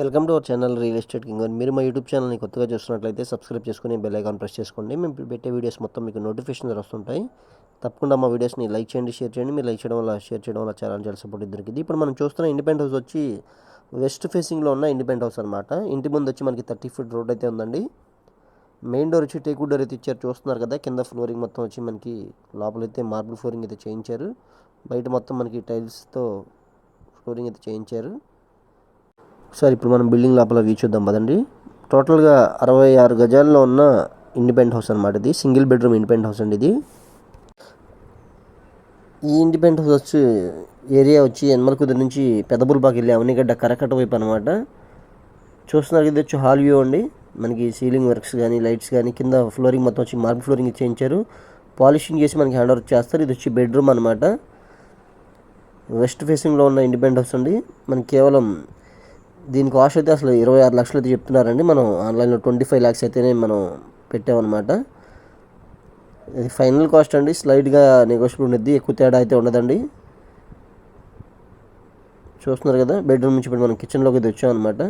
Welcome to our channel real estate king. మీరు మా YouTube ఛానల్ని కొత్తగా చూస్తున్నట్లయితే సబ్స్క్రైబ్ చేసుకుని బెల్ ఐకాన్ ప్రెస్ చేసుకోండి. మేము పెట్టే వీడియోస్ మొత్తం మీకు నోటిఫికేషన్ వస్తుంటాయి. తప్పకుండా మా వీడియోస్ని లైక్ చేయండి, షేర్ చేయండి. మీరు లైక్ చేయడం వల్ల, షేర్ చేయడం వల్ల చాలా సపోర్ట్ దొరికింది. ఇప్పుడు మనం చూస్తున్న ఇండిపెండెంట్ హౌస్ వచ్చి వెస్ట్ ఫేసింగ్లో ఉన్న ఇండిపెండెంట్ హౌస్ అనమాట. ఇంటి ముందు వచ్చి మనకి 30 ఫీట్ రోడ్ అయితే ఉందండి. మెయిన్ డోర్ వచ్చి టేక్ వుడ్ డోర్ అయితే ఇచ్చారు, చూస్తున్నారు కదా. కింద ఫ్లోరింగ్ మొత్తం వచ్చి మనకి లోపలైతే మార్బుల్ ఫ్లోరింగ్ అయితే చేయించారు. బయట మొత్తం మనకి టైల్స్తో ఫ్లోరింగ్ అయితే చేయించారు. ఒకసారి ఇప్పుడు మనం బిల్డింగ్ లోపల వ్యూ చూద్దాం పదండి. టోటల్గా 66 గజాల్లో ఉన్న ఇండిపెండెంట్ హౌస్ అనమాట. ఇది సింగిల్ బెడ్రూమ్ ఇండిపెండెంట్ హౌస్ అండి. ఇది ఈ ఇండిపెండెంట్ హౌస్ వచ్చి ఏరియా వచ్చి ఎన్మలకుదురు నుంచి పెదబుల్బాకి వెళ్ళి అవనిగడ్డ కరకట్ట వైపు అనమాట. చూస్తున్నారు ఇది వచ్చి హాల్ వ్యూ అండి. మనకి సీలింగ్ వర్క్స్ కానీ, లైట్స్ కానీ, కింద ఫ్లోరింగ్ మొత్తం వచ్చి మార్బుల్ ఫ్లోరింగ్ చేయించారు. పాలిషింగ్ చేసి మనకి హ్యాండ్ ఓవర్ చేస్తారు. ఇది వచ్చి బెడ్రూమ్ అనమాట. వెస్ట్ ఫేసింగ్లో ఉన్న ఇండిపెండెంట్ హౌస్ అండి. మనకి కేవలం దీని కాస్ట్ అయితే అసలు 26 లక్షలు అయితే చెప్తున్నారండి. మనం ఆన్లైన్లో 25 lakhs అయితేనే మనం పెట్టామన్నమాట. ఇది ఫైనల్ కాస్ట్ అండి. స్లైడ్గా నెగోషియబుల్ ఉండద్ది, ఎక్కువ తేడా అయితే ఉండదండి. చూస్తున్నారు కదా, బెడ్రూమ్ నుంచి ఇప్పుడు మనం కిచెన్లోకి అయితే వచ్చామన్నమాట.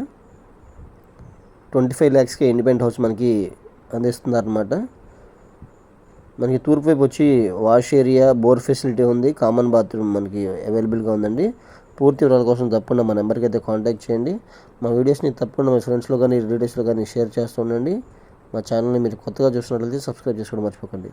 25 lakhsకి ఇండిపెండెంట్ హౌస్ మనకి అందిస్తున్నారనమాట. మనకి తూర్పు వైపు వచ్చి వాష్ ఏరియా, బోర్ ఫెసిలిటీ ఉంది, కామన్ బాత్రూమ్ మనకి అవైలబుల్గా ఉందండి. పూర్తి వివరాల కోసం తప్పకుండా మా నెంబర్కి అయితే కాంటాక్ట్ చేయండి. మా వీడియోస్ని తప్పకుండా మీ ఫ్రెండ్స్లో కానీ, రిలేటివ్స్లో కానీ షేర్ చేస్తూ ఉండండి. మా ఛానల్ని మీరు కొత్తగా చూసినట్లయితే సబ్స్క్రైబ్ చేసుకోవడం మర్చిపోకండి.